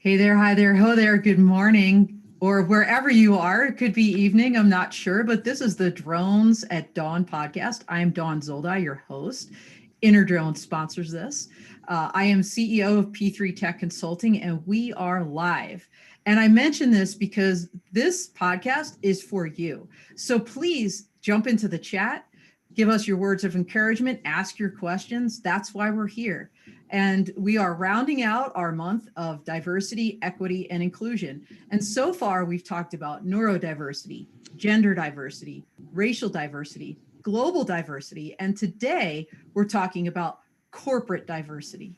Hey there, hi there, ho there, good morning, or wherever you are. It could be evening, I'm not sure, but this is the Drones at Dawn podcast. I am Dawn Zoldi, your host. Inner Drone sponsors this. I am CEO of P3 Tech Consulting, and we are live. And I mention this because this podcast is for you. So please jump into the chat, give us your words of encouragement, ask your questions. That's why we're here. And we are rounding out our month of diversity, equity, and inclusion. And so far, we've talked about neurodiversity, gender diversity, racial diversity, global diversity. And today, we're talking about corporate diversity.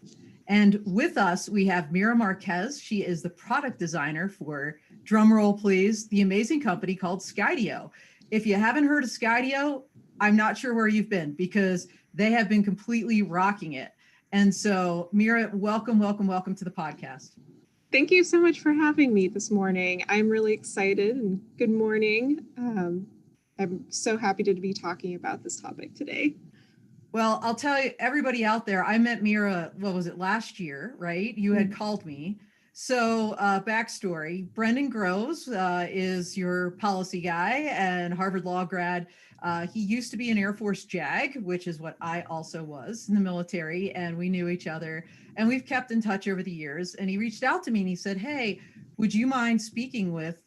And with us, we have Mira Marquez. She is the product designer for, drumroll please, the amazing company called Skydio. If you haven't heard of Skydio, I'm not sure where you've been because they have been completely rocking it. And so, Mira, welcome to the podcast. Thank you so much for having me this morning. I'm really excited and good morning. I'm so happy to be talking about this topic today. Well, I'll tell you, everybody out there, I met Mira, what was it, last year, right? You had called me. So backstory, Brendan Groves is your policy guy and Harvard Law grad. He used to be an Air Force JAG, which is what I also was in the military, and we knew each other. And we've kept in touch over the years. And he reached out to me and he said, hey, would you mind speaking with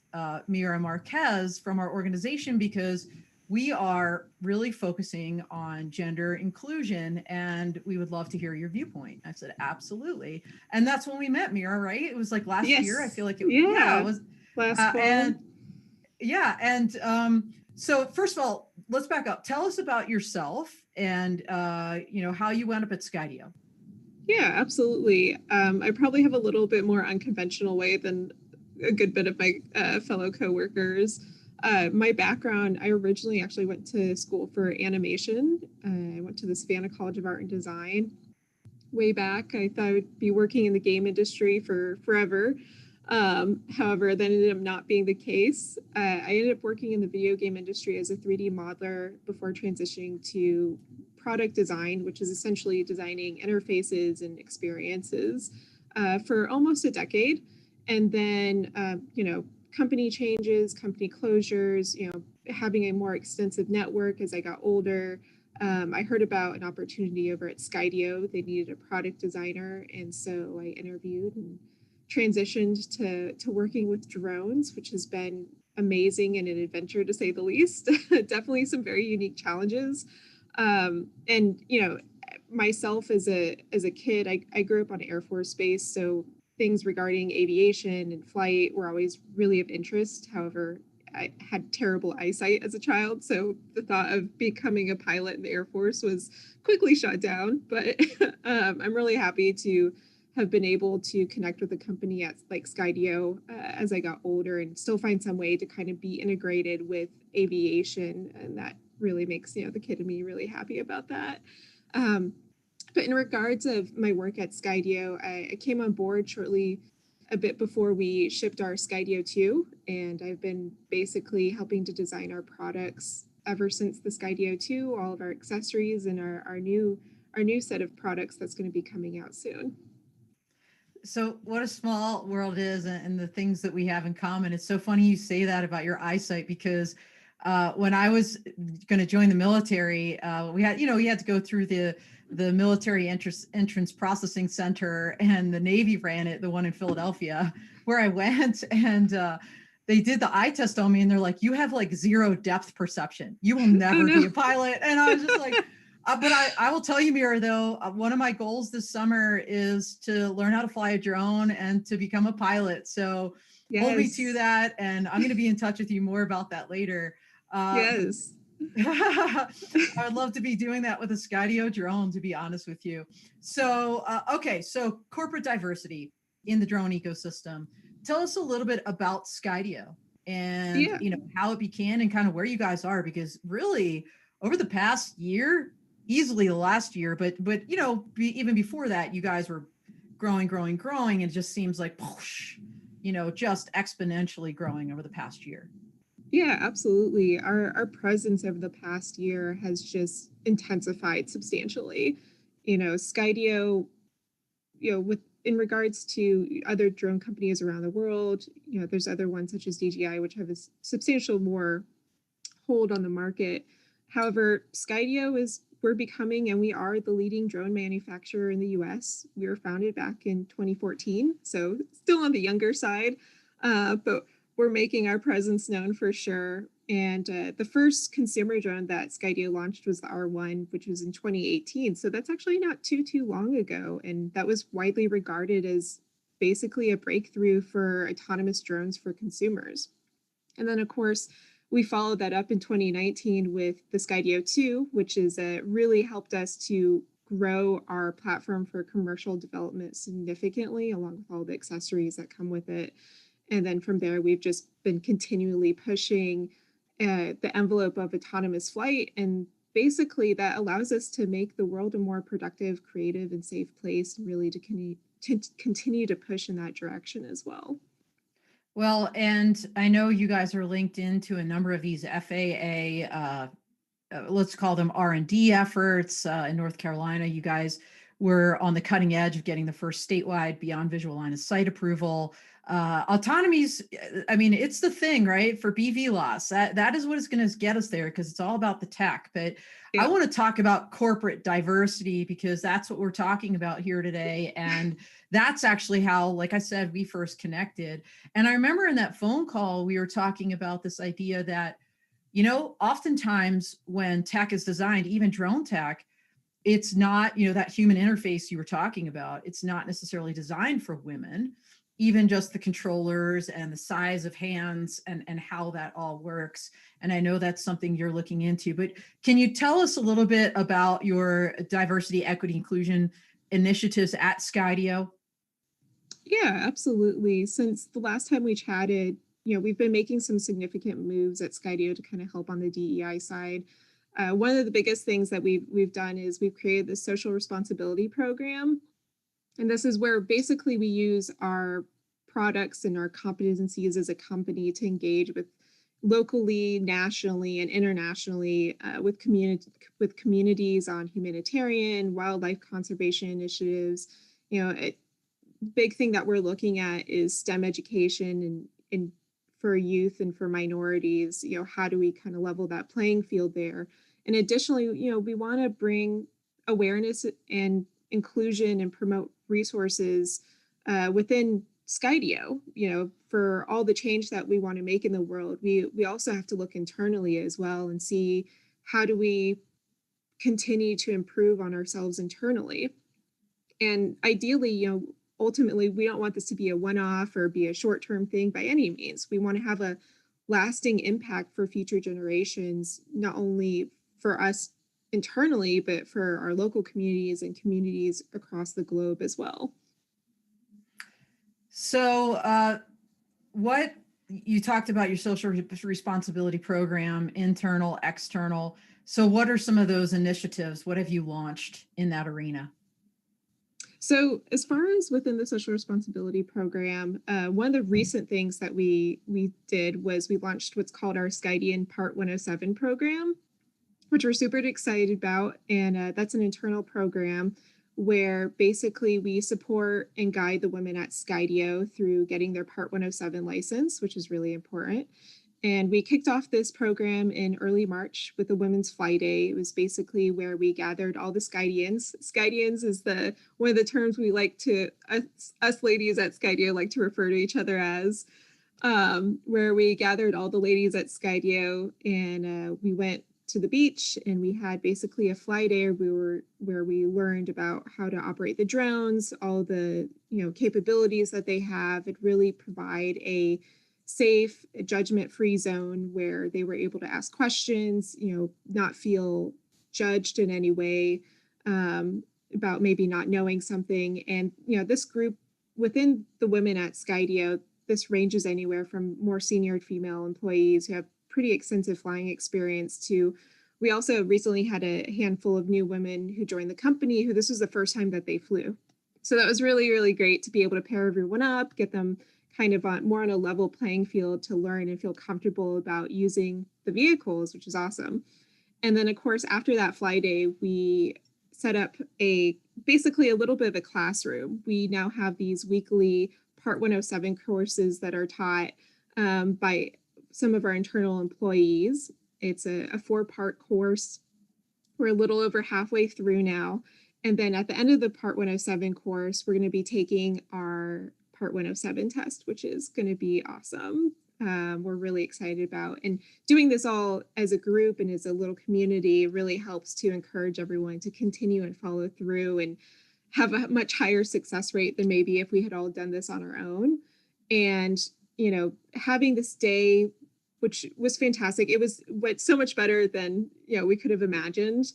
Mira Marquez from our organization? Because we are really focusing on gender inclusion and we would love to hear your viewpoint. I said, absolutely. And that's when we met, Mira, right? It was like last year. I feel like it was last fall. So first of all, let's back up. Tell us about yourself and how you wound up at Skydio. Yeah, absolutely. I probably have a little bit more unconventional way than a good bit of my fellow coworkers. My background, I originally actually went to school for animation. I went to the Savannah College of Art and Design way back. I thought I would be working in the game industry for forever. However, that ended up not being the case. I ended up working in the video game industry as a 3D modeler before transitioning to product design, which is essentially designing interfaces and experiences for almost a decade. And then, company changes, company closures, having a more extensive network as I got older. I heard about an opportunity over at Skydio. They needed a product designer. And so I interviewed and transitioned to working with drones, which has been amazing and an adventure to say the least. Definitely some very unique challenges. Myself as a kid, I grew up on Air Force Base. So things regarding aviation and flight were always really of interest. However, I had terrible eyesight as a child, so the thought of becoming a pilot in the Air Force was quickly shut down. But I'm really happy to have been able to connect with a company at like Skydio as I got older and still find some way to kind of be integrated with aviation, and that really makes the kid in me really happy about that. But in regards of my work at Skydio, I came on board shortly a bit before we shipped our Skydio 2, and I've been basically helping to design our products ever since the Skydio 2, all of our accessories and our new set of products that's going to be coming out soon. So what a small world is and the things that we have in common. It's so funny you say that about your eyesight because when I was going to join the military, we had to go through the military entrance processing center, and the Navy ran it, the one in Philadelphia, where I went, and they did the eye test on me, and they're like, "You have like zero depth perception. You will never be a pilot." And I was just like, but I will tell you, Mira, though, one of my goals this summer is to learn how to fly a drone and to become a pilot. So hold me to that, and I'm going to be in touch with you more about that later. Yes. I would love to be doing that with a Skydio drone, to be honest with you. So, so corporate diversity in the drone ecosystem. Tell us a little bit about Skydio and how it began and kind of where you guys are, because really over the past year, easily the last year, but even before that, you guys were growing, and it just seems like just exponentially growing over the past year. Yeah, absolutely. Our presence over the past year has just intensified substantially. Skydio, with in regards to other drone companies around the world, there's other ones such as DJI, which have a substantial more hold on the market. However, we're becoming, and we are the leading drone manufacturer in the US. We were founded back in 2014, so still on the younger side, but we're making our presence known for sure. And the first consumer drone that Skydio launched was the R1, which was in 2018. So that's actually not too long ago. And that was widely regarded as basically a breakthrough for autonomous drones for consumers. And then, of course, we followed that up in 2019 with the Skydio 2, which is really helped us to grow our platform for commercial development significantly, along with all the accessories that come with it. And then from there, we've just been continually pushing the envelope of autonomous flight. And basically, that allows us to make the world a more productive, creative, and safe place, and really to continue to push in that direction as well. Well, and I know you guys are linked into a number of these FAA, let's call them R&D efforts in North Carolina. You guys were on the cutting edge of getting the first statewide beyond visual line of sight approval. Autonomy's, I mean, it's the thing, right? For BV loss, that is what is going to get us there, because it's all about the tech. But yeah. I want to talk about corporate diversity, because that's what we're talking about here today. And that's actually how, like I said, we first connected. And I remember in that phone call, we were talking about this idea that, oftentimes when tech is designed, even drone tech, it's not, that human interface you were talking about, it's not necessarily designed for women. Even just the controllers and the size of hands and how that all works. And I know that's something you're looking into, but can you tell us a little bit about your diversity, equity, inclusion initiatives at Skydio? Yeah, absolutely. Since the last time we chatted, we've been making some significant moves at Skydio to kind of help on the DEI side. One of the biggest things that we've done is we've created the social responsibility program. And this is where basically we use our products and our competencies as a company to engage with locally, nationally, and internationally with communities on humanitarian, wildlife conservation initiatives. A big thing that we're looking at is STEM education and for youth and for minorities. How do we kind of level that playing field there? And additionally, we want to bring awareness and inclusion and promote resources within Skydio, for all the change that we want to make in the world. We also have to look internally as well and see how do we continue to improve on ourselves internally. And ideally, ultimately, we don't want this to be a one-off or be a short-term thing by any means. We want to have a lasting impact for future generations, not only for us internally, but for our local communities and communities across the globe as well. So what you talked about your social responsibility program, internal, external. So what are some of those initiatives? What have you launched in that arena? So as far as within the social responsibility program, one of the recent things that we did was we launched what's called our Skydio Part 107 program, which we're super excited about. And that's an internal program where basically we support and guide the women at Skydio through getting their Part 107 license, which is really important. And we kicked off this program in early March with a Women's Fly Day. It was basically where we gathered all the Skydians. Skydians is one of the terms we like to, us ladies at Skydio like to refer to each other as, where we gathered all the ladies at Skydio and we went to the beach and we had basically a fly day where we learned about how to operate the drones, all the capabilities that they have. It really provide a safe, judgment-free zone where they were able to ask questions, not feel judged in any way about maybe not knowing something. And this group within the women at Skydio, this ranges anywhere from more senior female employees who have pretty extensive flying experience to, we also recently had a handful of new women who joined the company who this was the first time that they flew. So that was really, really great to be able to pair everyone up, get them kind of more on a level playing field to learn and feel comfortable about using the vehicles, which is awesome. And then of course, after that fly day, we set up basically a little bit of a classroom. We now have these weekly Part 107 courses that are taught by some of our internal employees. It's a 4-part course. We're a little over halfway through now. And then at the end of the Part 107 course, we're going to be taking our Part 107 test, which is going to be awesome. We're really excited about, and doing this all as a group and as a little community really helps to encourage everyone to continue and follow through and have a much higher success rate than maybe if we had all done this on our own. And, having this day, which was fantastic. It was so much better than, we could have imagined.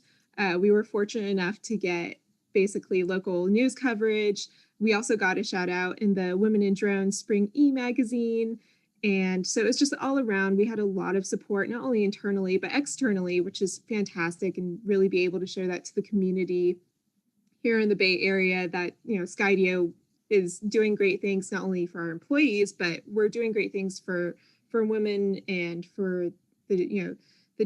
We were fortunate enough to get basically local news coverage. We also got a shout out in the Women in Drones Spring e-magazine. And so it's just all around. We had a lot of support, not only internally, but externally, which is fantastic, and really be able to share that to the community here in the Bay Area that, Skydio is doing great things, not only for our employees, but we're doing great things for women and for the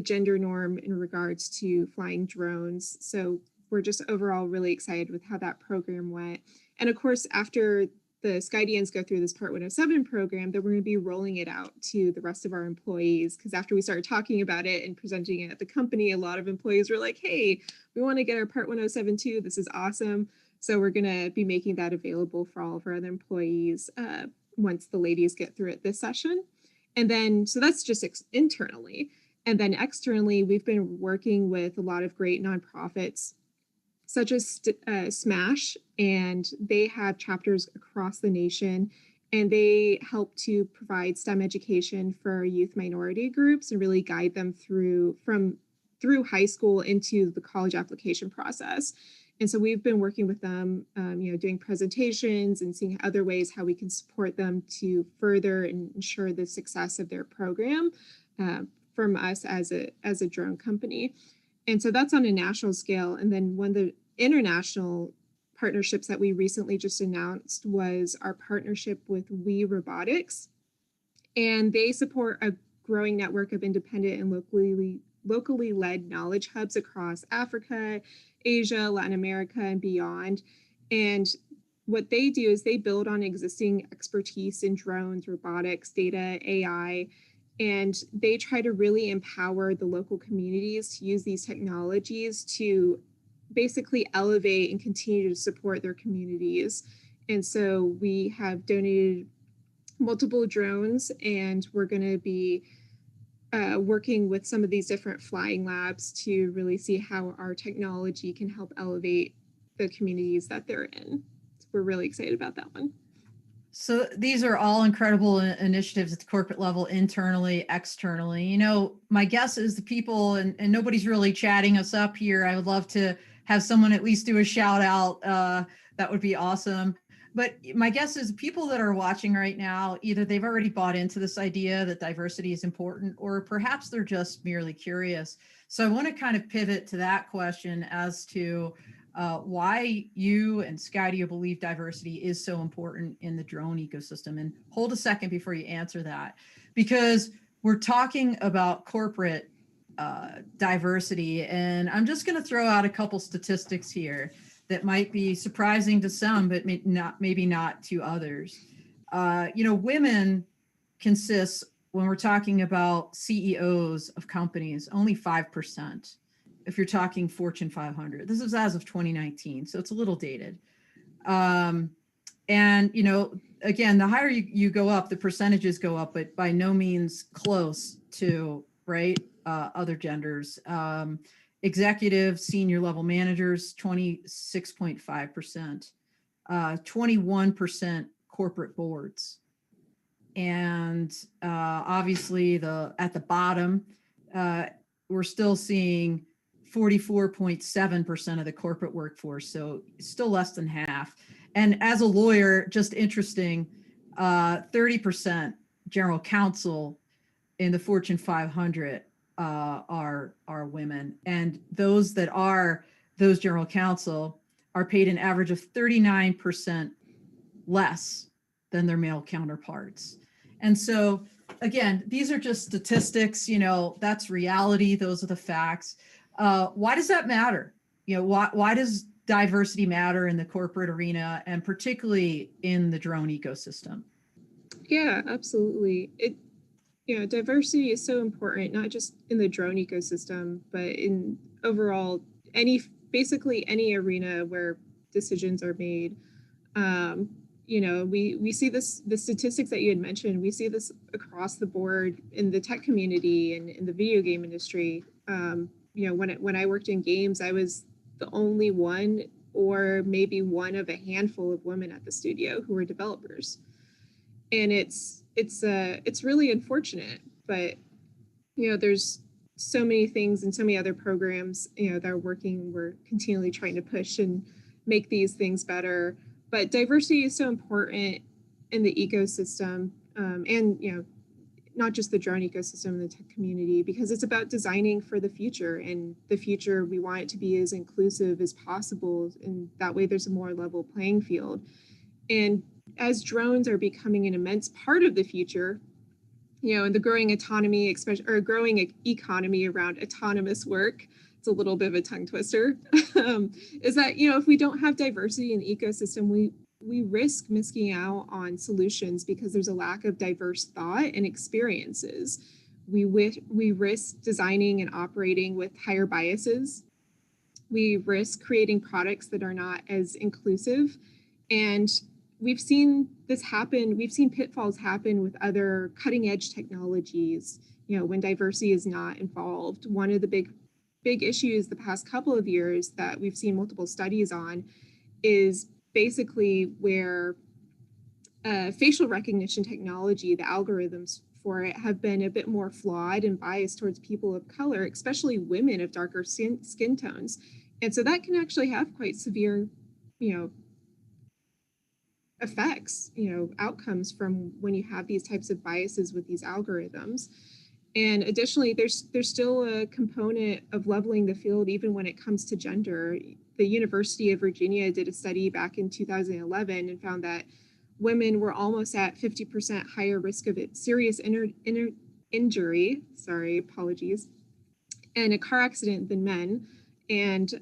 gender norm in regards to flying drones. So we're just overall really excited with how that program went. And of course, after the Skydians go through this Part 107 program, then we're going to be rolling it out to the rest of our employees. Because after we started talking about it and presenting it at the company, a lot of employees were like, hey, we want to get our Part 107 too. This is awesome. So we're going to be making that available for all of our other employees once the ladies get through it this session. And then, so that's just internally. And then externally, we've been working with a lot of great nonprofits, such as SMASH, and they have chapters across the nation, and they help to provide STEM education for youth minority groups and really guide them through high school into the college application process. And so we've been working with them, doing presentations and seeing other ways how we can support them to further ensure the success of their program from us as a drone company. And so that's on a national scale. And then one of the international partnerships that we recently just announced was our partnership with We Robotics. And they support a growing network of independent and locally led knowledge hubs across Africa, Asia, Latin America, and beyond. And what they do is they build on existing expertise in drones, robotics, data, AI, and they try to really empower the local communities to use these technologies to basically elevate and continue to support their communities. And so we have donated multiple drones, and we're going to be working with some of these different flying labs to really see how our technology can help elevate the communities that they're in. So we're really excited about that one. So these are all incredible initiatives at the corporate level, internally, externally. My guess is the people, and nobody's really chatting us up here. I would love to have someone at least do a shout out. That would be awesome. But my guess is people that are watching right now, either they've already bought into this idea that diversity is important, or perhaps they're just merely curious. So I want to kind of pivot to that question as to why you and Skydio believe diversity is so important in the drone ecosystem. And hold a second before you answer that, because we're talking about corporate diversity. And I'm just going to throw out a couple statistics here that might be surprising to some, but maybe not to others. Women consist, when we're talking about CEOs of companies, only 5%. If you're talking Fortune 500, this is as of 2019, so it's a little dated. And again, the higher you go up, the percentages go up, but by no means close to other genders. Executive, senior level managers, 26.5%, 21% corporate boards. And obviously at the bottom, we're still seeing 44.7% of the corporate workforce. So still less than half. And as a lawyer, just interesting, 30% general counsel in the Fortune 500 are women, and those that are those general counsel are paid an average of 39% less than their male counterparts. And so again, these are just statistics, that's reality. Those are the facts. Why does that matter? why does diversity matter in the corporate arena and particularly in the drone ecosystem? Yeah, absolutely. Diversity is so important, not just in the drone ecosystem, but in overall basically any arena where decisions are made. Um, we see the statistics that you had mentioned. We see this across the board in the tech community and in the video game industry. When I worked in games, I was the only one, or maybe one of a handful of women at the studio who were developers, and it's really unfortunate. But there's so many things and so many other programs that are working. We're continually trying to push and make these things better. But diversity is so important in the ecosystem, and not just the drone ecosystem and the tech community, because it's about designing for the future. And the future, we want it to be as inclusive as possible, and that way there's a more level playing field. And as drones are becoming an immense part of the future, and the growing autonomy, especially, or growing economy around autonomous work, it's a little bit of a tongue twister, is that, if we don't have diversity in the ecosystem, we risk missing out on solutions because there's a lack of diverse thought and experiences. We risk designing and operating with higher biases. We risk creating products that are not as inclusive. And we've seen this happen. We've seen pitfalls happen with other cutting edge technologies, when diversity is not involved. One of the big issues the past couple of years that we've seen multiple studies on is basically where facial recognition technology, the algorithms for it, have been a bit more flawed and biased towards people of color, especially women of darker skin tones. And so that can actually have quite severe, effects, outcomes from when you have these types of biases with these algorithms. And additionally, there's still a component of leveling the field even when it comes to gender. The University of Virginia did a study back in 2011 and found that women were almost at 50% higher risk of serious injury, apologies, and a car accident than men. And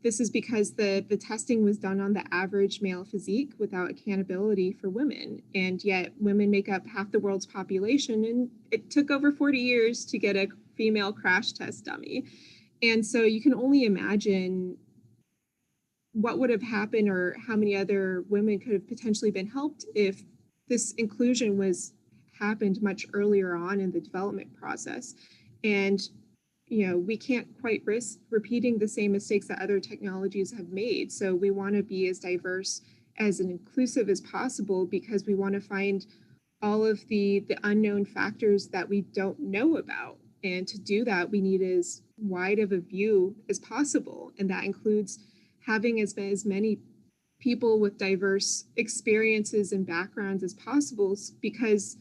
this is because the testing was done on the average male physique without accountability for women. And yet women make up half the world's population, and it took over 40 years to get a female crash test dummy. And so you can only imagine what would have happened, or how many other women could have potentially been helped if this inclusion happened much earlier on in the development process. And we can't quite risk repeating the same mistakes that other technologies have made. So we want to be as diverse as and inclusive as possible, because we want to find all of the unknown factors that we don't know about. And to do that, we need as wide of a view as possible. And that includes having as many people with diverse experiences and backgrounds as possible, because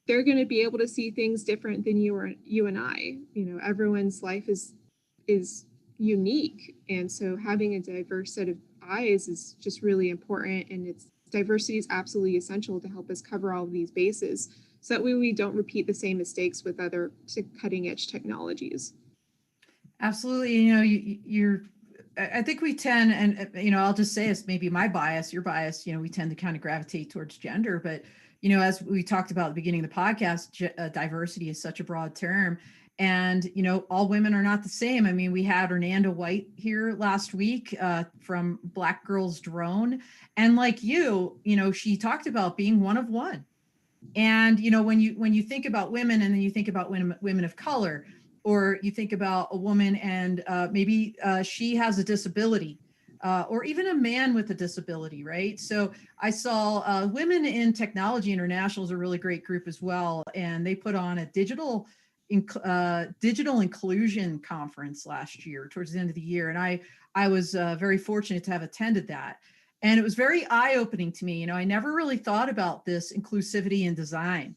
they're going to be able to see things different than you and I. Everyone's life is unique. And so having a diverse set of eyes is just really important. And diversity is absolutely essential to help us cover all of these bases, so that way we don't repeat the same mistakes with other cutting edge technologies. Absolutely. I think we tend, and I'll just say it's maybe my bias, your bias, we tend to kind of gravitate towards gender, but as we talked about at the beginning of the podcast, diversity is such a broad term, and all women are not the same. I mean, we had Hernanda White here last week from Black Girls Drone, and like she talked about being one of one. And when you think about women, and then you think about women of color, or you think about a woman and maybe she has a disability, or even a man with a disability, right? So I saw Women in Technology International is a really great group as well, and they put on a digital inclusion conference last year, towards the end of the year, and I was very fortunate to have attended that, and it was very eye-opening to me. I never really thought about this inclusivity in design,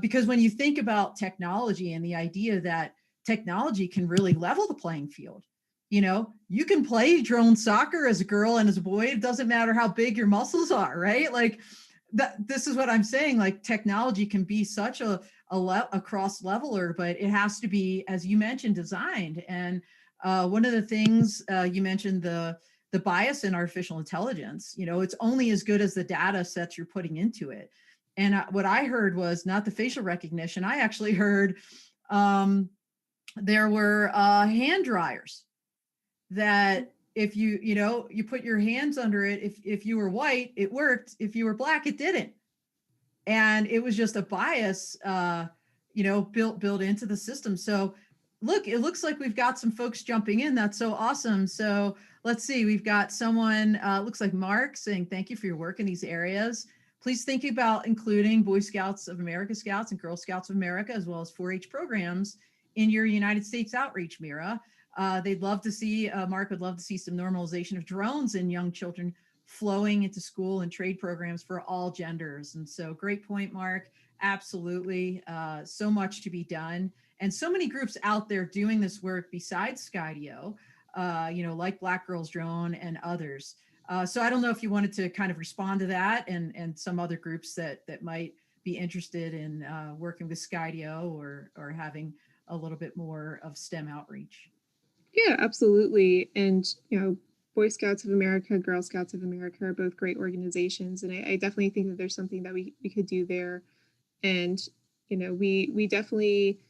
because when you think about technology and the idea that technology can really level the playing field. You can play drone soccer as a girl and as a boy. It doesn't matter how big your muscles are, right? Like this is what I'm saying. Like technology can be such a cross leveler, but it has to be, as you mentioned, designed. And One of the things you mentioned, the bias in artificial intelligence, it's only as good as the data sets you're putting into it. And what I heard was not the facial recognition. I actually heard there were hand dryers that if you put your hands under it, if you were white, it worked. If you were black, it didn't. And it was just a bias, built into the system. So look, it looks like we've got some folks jumping in. That's so awesome. So let's see, we've got someone, looks like Mark, saying thank you for your work in these areas. Please think about including Boy Scouts of America Scouts and Girl Scouts of America, as well as 4-H programs in your United States outreach, Mira. They'd love to see, Mark would love to see some normalization of drones in young children flowing into school and trade programs for all genders. And so great point, Mark. Absolutely. So much to be done. And so many groups out there doing this work besides Skydio, like Black Girls Drone and others. So I don't know if you wanted to kind of respond to that and some other groups that might be interested in working with Skydio or having a little bit more of STEM outreach. Yeah, absolutely. And, Boy Scouts of America, Girl Scouts of America are both great organizations. And I definitely think that there's something that we could do there. And, we definitely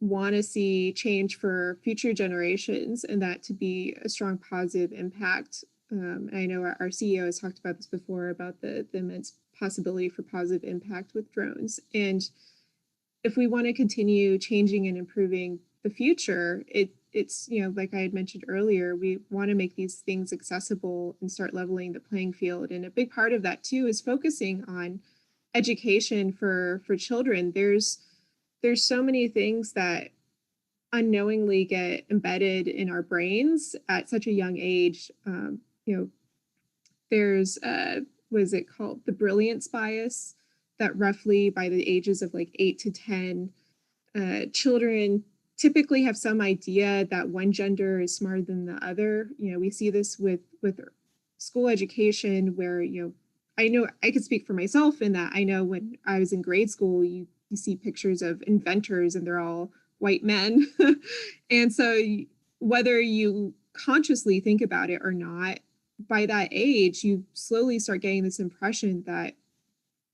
want to see change for future generations and that to be a strong positive impact. I know our CEO has talked about this before, about the immense possibility for positive impact with drones. And if we want to continue changing and improving the future, it's like I had mentioned earlier, we want to make these things accessible and start leveling the playing field. And a big part of that too is focusing on education for children. There's so many things that unknowingly get embedded in our brains at such a young age. There's what is it called, the brilliance bias, that roughly by the ages of like 8 to 10, children typically have some idea that one gender is smarter than the other. We see this with school education, where I know I could speak for myself in that I know when I was in grade school, you see pictures of inventors and they're all white men. And so whether you consciously think about it or not, by that age, you slowly start getting this impression that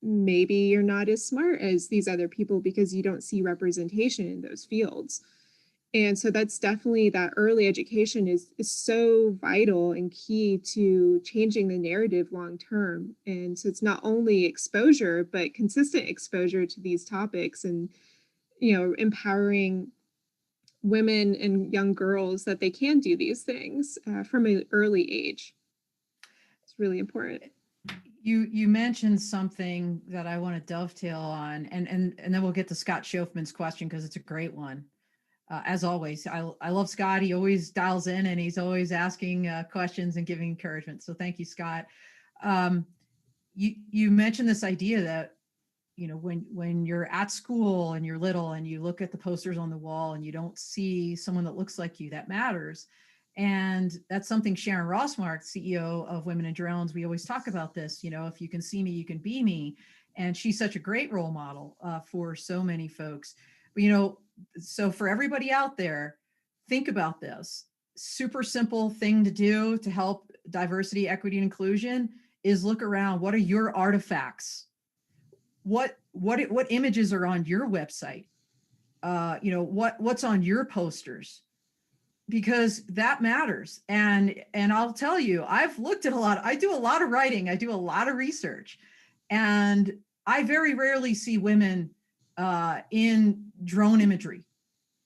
maybe you're not as smart as these other people because you don't see representation in those fields. And so that's definitely, that early education is so vital and key to changing the narrative long term. And so it's not only exposure, but consistent exposure to these topics and, empowering women and young girls that they can do these things from an early age. It's really important. You mentioned something that I want to dovetail on, and then we'll get to Scott Schofman's question because it's a great one. As always, I love Scott. He always dials in and he's always asking questions and giving encouragement. So thank you, Scott. You mentioned this idea that when you're at school and you're little and you look at the posters on the wall and you don't see someone that looks like you, that matters. And that's something Sharon Rossmark, CEO of Women in Drones, we always talk about this, if you can see me, you can be me. And she's such a great role model for so many folks. But, so for everybody out there, think about this. Super simple thing to do to help diversity, equity, and inclusion is look around. What are your artifacts? What images are on your website? What's on your posters? Because that matters. And I'll tell you, I've looked at I do a lot of writing, I do a lot of research, and I very rarely see women in drone imagery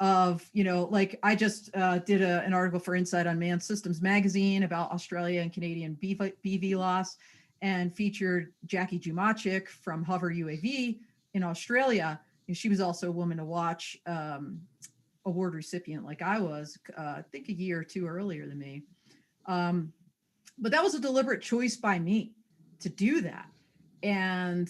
of, like I just did an article for Insight on Manned Systems magazine about Australia and Canadian BV loss, and featured Jackie Jumachik from Hover UAV in Australia. And she was also a Woman to Watch award recipient, like I was, I think a year or two earlier than me. But that was a deliberate choice by me to do that. And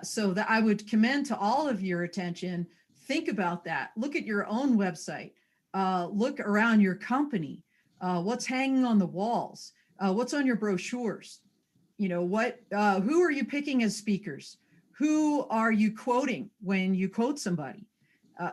so that I would commend to all of your attention. Think about that. Look at your own website. Look around your company. What's hanging on the walls? What's on your brochures? Who are you picking as speakers? Who are you quoting when you quote somebody?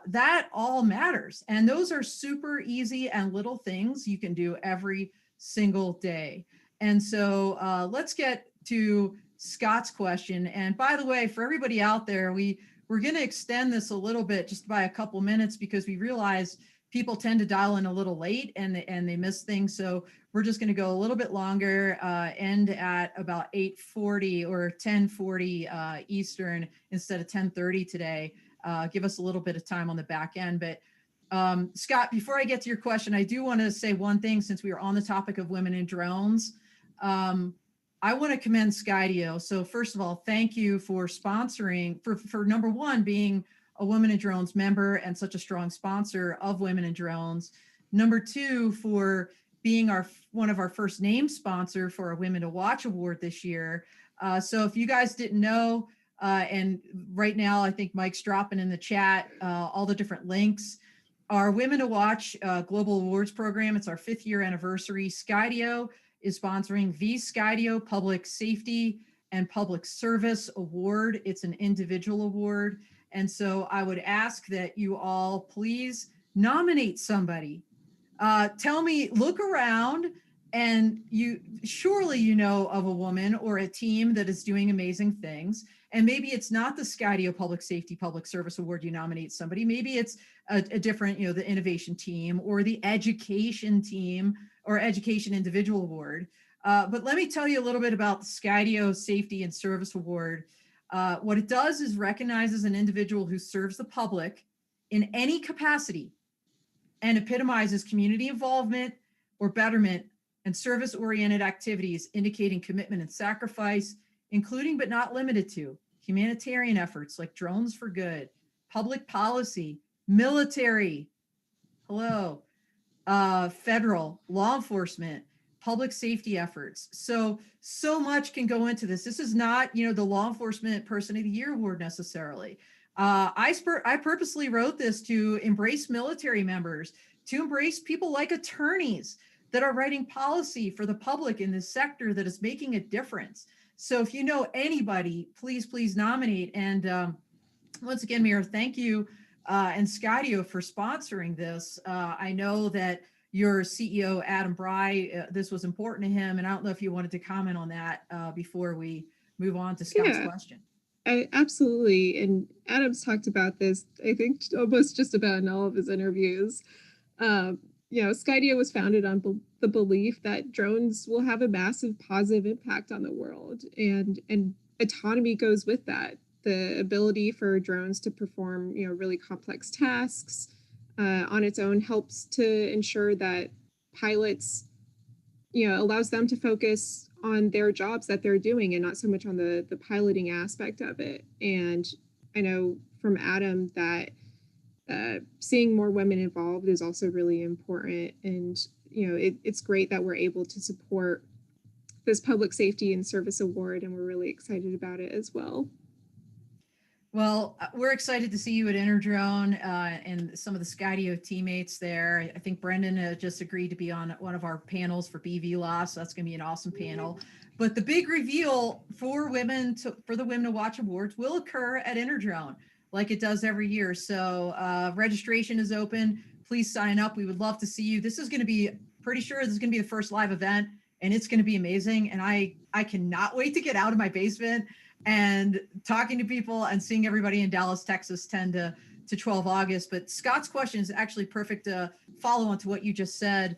That all matters. And those are super easy and little things you can do every single day. And so let's get to Scott's question. And by the way, for everybody out there, we're going to extend this a little bit, just by a couple minutes, because we realize people tend to dial in a little late and they miss things. So we're just going to go a little bit longer, end at about 8:40 or 10:40 Eastern instead of 10:30 today. Give us a little bit of time on the back end. But Scott, before I get to your question, I do want to say one thing, since we are on the topic of women in drones. I want to commend Skydio. So first of all, thank you for sponsoring, for number one, being a Women in Drones member and such a strong sponsor of Women in Drones. Number two, for being one of our first name sponsor for our Women to Watch Award this year. So if you guys didn't know, and right now I think Mike's dropping in the chat all the different links. Our Women to Watch Global Awards program, it's our 5th year anniversary. Skydio is sponsoring the Skydio Public Safety and Public Service Award. It's an individual award. And so I would ask that you all please nominate somebody. Tell me, look around, and surely you know of a woman or a team that is doing amazing things. And maybe it's not the Skydio Public Safety Public Service Award you nominate somebody. Maybe it's a different, the innovation team or the education team or education individual award. But let me tell you a little bit about the Skydio Safety and Service Award. What it does is recognizes an individual who serves the public in any capacity and epitomizes community involvement or betterment and service-oriented activities indicating commitment and sacrifice, including but not limited to humanitarian efforts like Drones for Good, public policy, military, federal, law enforcement, public safety efforts. So much can go into this. This is not, the Law Enforcement Person of the Year award necessarily. I purposely wrote this to embrace military members, to embrace people like attorneys that are writing policy for the public in this sector that is making a difference. So if you know anybody, please nominate. And once again, Mira, thank you and Skydio for sponsoring this. I know that your CEO, Adam Bry, this was important to him. And I don't know if you wanted to comment on that before we move on to Scott's question. Absolutely. And Adam's talked about this, I think, almost just about in all of his interviews. Skydio was founded on the belief that drones will have a massive positive impact on the world. And autonomy goes with that. The ability for drones to perform, really complex tasks on its own helps to ensure that pilots, allows them to focus on their jobs that they're doing and not so much on the piloting aspect of it. And I know from Adam that seeing more women involved is also really important. And, it's great that we're able to support this Public Safety and Service Award, and we're really excited about it as well. Well, we're excited to see you at Interdrone and some of the Skydio teammates there. I think Brendan just agreed to be on one of our panels for BVLOS, so that's going to be an awesome panel. But the big reveal for the Women to Watch Awards will occur at Interdrone, like it does every year. So registration is open. Please sign up. We would love to see you. This is going to be, pretty sure this is going to be the first live event, and it's going to be amazing. And I cannot wait to get out of my basement and talking to people and seeing everybody in Dallas, Texas, 10 to 12 August. But Scott's question is actually perfect to follow on to what you just said,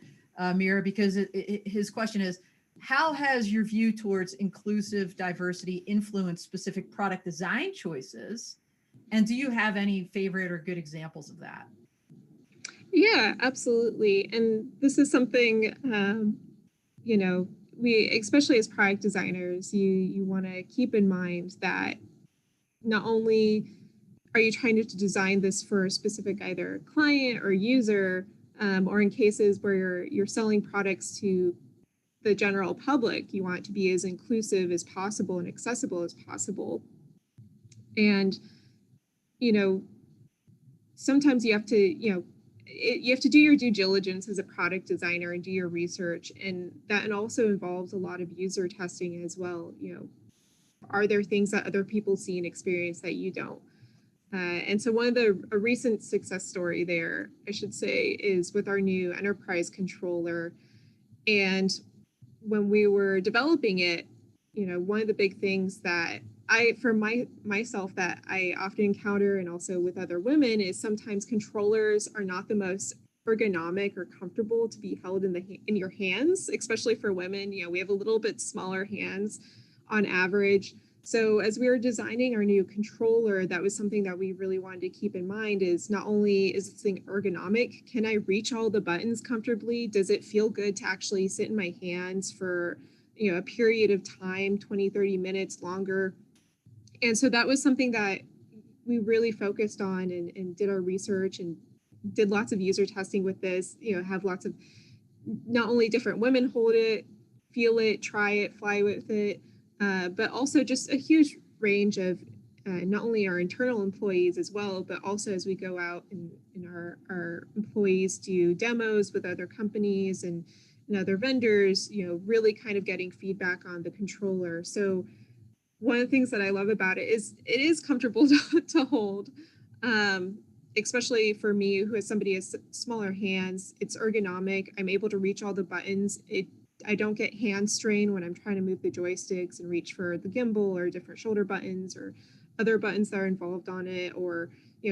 Mira, because his question is, how has your view towards inclusive diversity influenced specific product design choices? And do you have any favorite or good examples of that? Yeah, absolutely. And this is something, we, especially as product designers, you want to keep in mind that not only are you trying to design this for a specific either client or user, or in cases where you're selling products to the general public, you want it to be as inclusive as possible and accessible as possible. And, sometimes you have to, you have to do your due diligence as a product designer and do your research, and that also involves a lot of user testing as well. Are there things that other people see and experience that you don't? And so one of a recent success story there, I should say, is with our new enterprise controller. And when we were developing it, one of the big things that myself that I often encounter, and also with other women, is sometimes controllers are not the most ergonomic or comfortable to be held in your hands, especially for women. We have a little bit smaller hands on average. So as we were designing our new controller, that was something that we really wanted to keep in mind, is not only is this thing ergonomic, can I reach all the buttons comfortably? Does it feel good to actually sit in my hands for, a period of time, 20, 30 minutes longer? And so that was something that we really focused on, and did our research and did lots of user testing with this, have lots of not only different women hold it, feel it, try it, fly with it, but also just a huge range of not only our internal employees as well, but also as we go out and our employees do demos with other companies and other vendors, really kind of getting feedback on the controller. So one of the things that I love about it is it is comfortable to hold, especially for me, who has somebody has smaller hands. It's ergonomic. I'm able to reach all the buttons. I don't get hand strain when I'm trying to move the joysticks and reach for the gimbal or different shoulder buttons or other buttons that are involved on it, or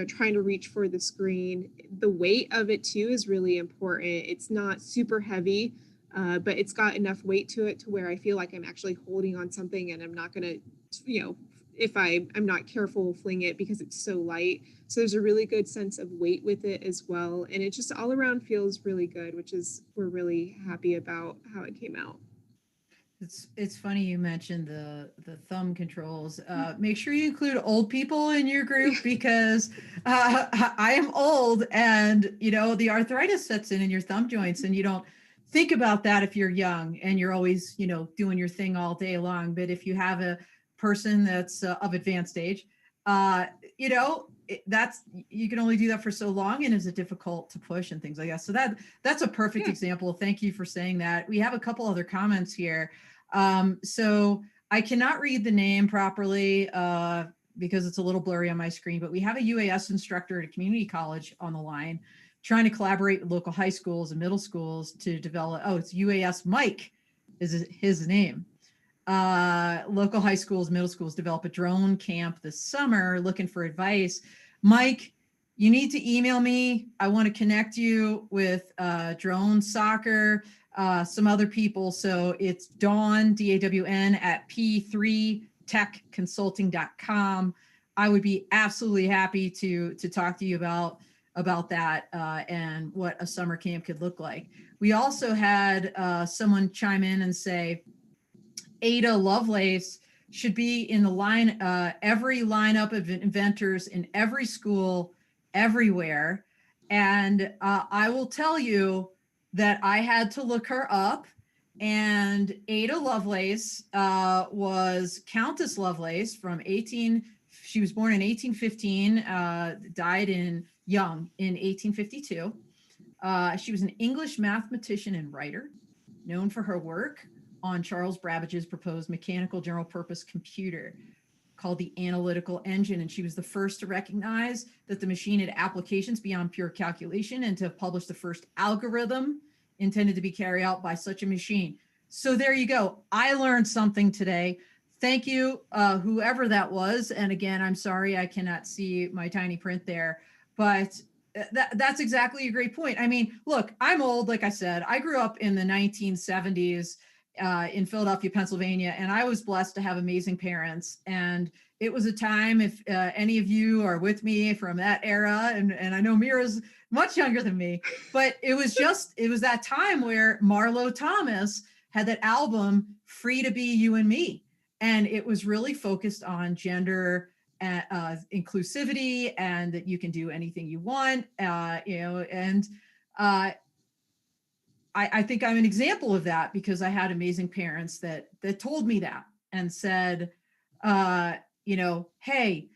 trying to reach for the screen. The weight of it too is really important. It's not super heavy, but it's got enough weight to it to where I feel like I'm actually holding on something, and I'm not going to, if I'm not careful, fling it because it's so light. So there's a really good sense of weight with it as well. And it just all around feels really good, which is, we're really happy about how it came out. It's funny you mentioned the thumb controls. Make sure you include old people in your group, because I am old, and the arthritis sets in your thumb joints, and you don't think about that if you're young and you're always doing your thing all day long. But if you have a person that's of advanced age, that's, you can only do that for so long, and is it difficult to push and things like that. So that's a perfect example. Thank you for saying that. We have a couple other comments here. So I cannot read the name properly because it's a little blurry on my screen, but we have a UAS instructor at a community college on the line, trying to collaborate with local high schools and middle schools to develop, it's UAS Mike is his name. Local high schools, middle schools develop a drone camp this summer, looking for advice. Mike, you need to email me. I want to connect you with Drone Soccer, some other people. So it's Dawn, DAWN, at p3techconsulting.com. I would be absolutely happy to talk to you about that and what a summer camp could look like. We also had someone chime in and say, Ada Lovelace should be in the every lineup of inventors in every school, everywhere. And I will tell you that I had to look her up. And Ada Lovelace was Countess Lovelace she was born in 1815, died young in 1852. She was an English mathematician and writer, known for her work on Charles Babbage's proposed mechanical general purpose computer called the analytical engine. And she was the first to recognize that the machine had applications beyond pure calculation, and to publish the first algorithm intended to be carried out by such a machine. So there you go. I learned something today. Thank you, whoever that was. And again, I'm sorry I cannot see my tiny print there, but that's exactly a great point. I mean, look, I'm old. Like I said, I grew up in the 1970s in Philadelphia, Pennsylvania, and I was blessed to have amazing parents. And it was a time, if any of you are with me from that era, and I know Mira's much younger than me, but it was that time where Marlo Thomas had that album, Free to Be You and Me. And it was really focused on gender inclusivity, and that you can do anything you want, and I think I'm an example of that, because I had amazing parents that told me that and said, hey,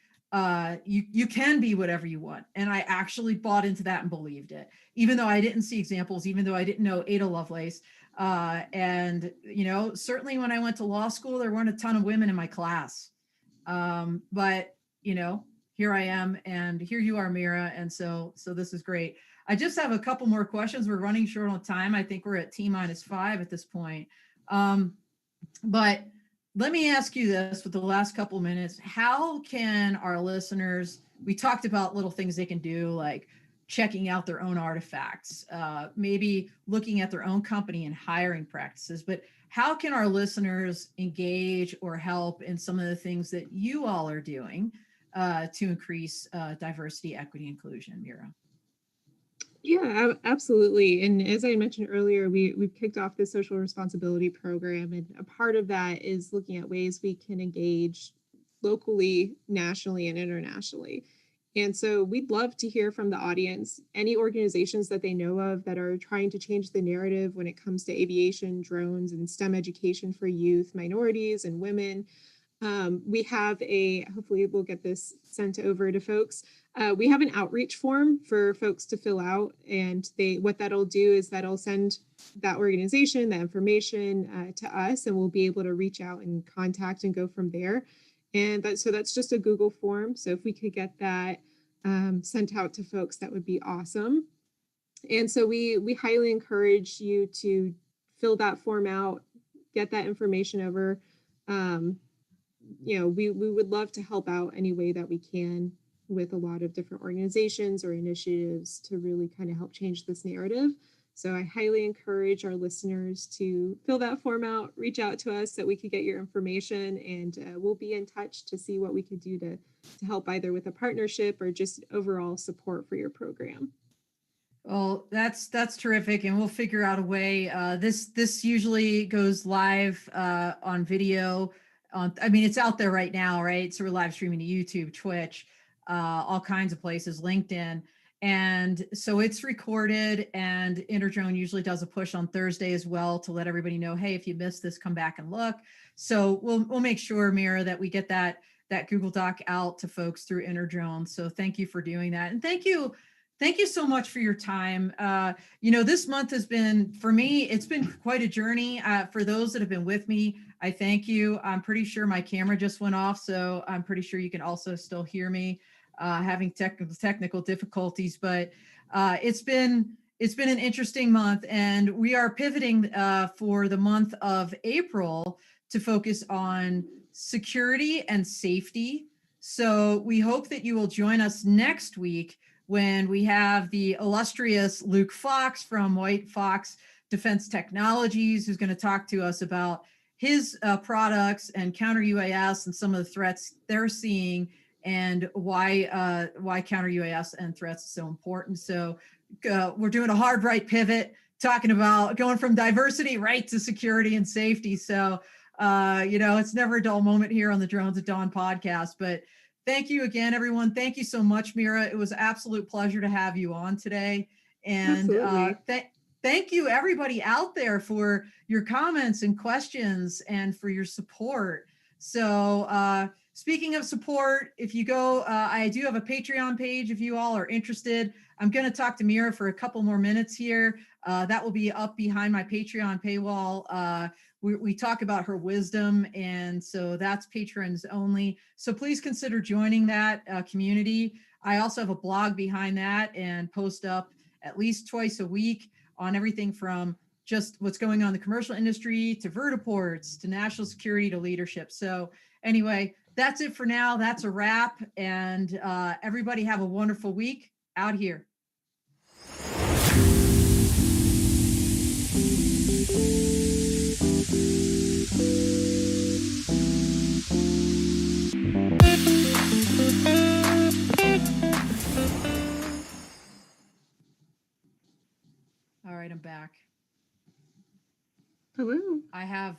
you can be whatever you want. And I actually bought into that and believed it, even though I didn't see examples, even though I didn't know Ada Lovelace. And certainly when I went to law school, there weren't a ton of women in my class. But here I am, and here you are, Mira. And so this is great. I just have a couple more questions. We're running short on time. I think we're at T-5 at this point. But let me ask you this with the last couple minutes. How can our listeners, we talked about little things they can do, like checking out their own artifacts, maybe looking at their own company and hiring practices, but how can our listeners engage or help in some of the things that you all are doing to increase diversity, equity, inclusion, Mira? Yeah, absolutely. And as I mentioned earlier, we've kicked off this social responsibility program, and a part of that is looking at ways we can engage locally, nationally, and internationally. And so we'd love to hear from the audience, any organizations that they know of that are trying to change the narrative when it comes to aviation, drones, and STEM education for youth, minorities, and women. We have hopefully we'll get this sent over to folks. We have an outreach form for folks to fill out, and what that'll do is that'll send that organization, that information to us, and we'll be able to reach out and contact and go from there. And that's just a Google form. So if we could get that sent out to folks, that would be awesome. And so we highly encourage you to fill that form out, get that information over. We would love to help out any way that we can with a lot of different organizations or initiatives to really kind of help change this narrative. So I highly encourage our listeners to fill that form out, reach out to us so that we could get your information, and we'll be in touch to see what we could do to help either with a partnership or just overall support for your program. Well, that's terrific, and we'll figure out a way. This usually goes live on video. It's out there right now, right? So we're live streaming to YouTube, Twitch, all kinds of places, LinkedIn. And so it's recorded, and Interdrone usually does a push on Thursday as well to let everybody know, hey, if you missed this, come back and look. So we'll make sure, Mira, that we get that Google Doc out to folks through Interdrone. So thank you for doing that. And thank you so much for your time. This month has been, for me, it's been quite a journey. For those that have been with me, I thank you. I'm pretty sure my camera just went off, so I'm pretty sure you can also still hear me. Having technical difficulties, but it's been an interesting month, and we are pivoting for the month of April to focus on security and safety. So we hope that you will join us next week when we have the illustrious Luke Fox from White Fox Defense Technologies, who's going to talk to us about his products and counter UAS and some of the threats they're seeing, and why counter UAS and threats is so important. So we're doing a hard right pivot, talking about going from diversity right to security and safety. So it's never a dull moment here on the Drones at Dawn podcast. But thank you again, everyone. Thank you so much, Mira. It was an absolute pleasure to have you on today. And thank you, everybody out there, for your comments and questions and for your support. So speaking of support, if you go, I do have a Patreon page if you all are interested. I'm going to talk to Mira for a couple more minutes here. That will be up behind my Patreon paywall. We talk about her wisdom, and so that's patrons only. So please consider joining that community. I also have a blog behind that and post up at least twice a week on everything from just what's going on in the commercial industry to vertiports to national security to leadership. So anyway, that's it for now. That's a wrap. And everybody have a wonderful week out here. All right, I'm back. Hello. I have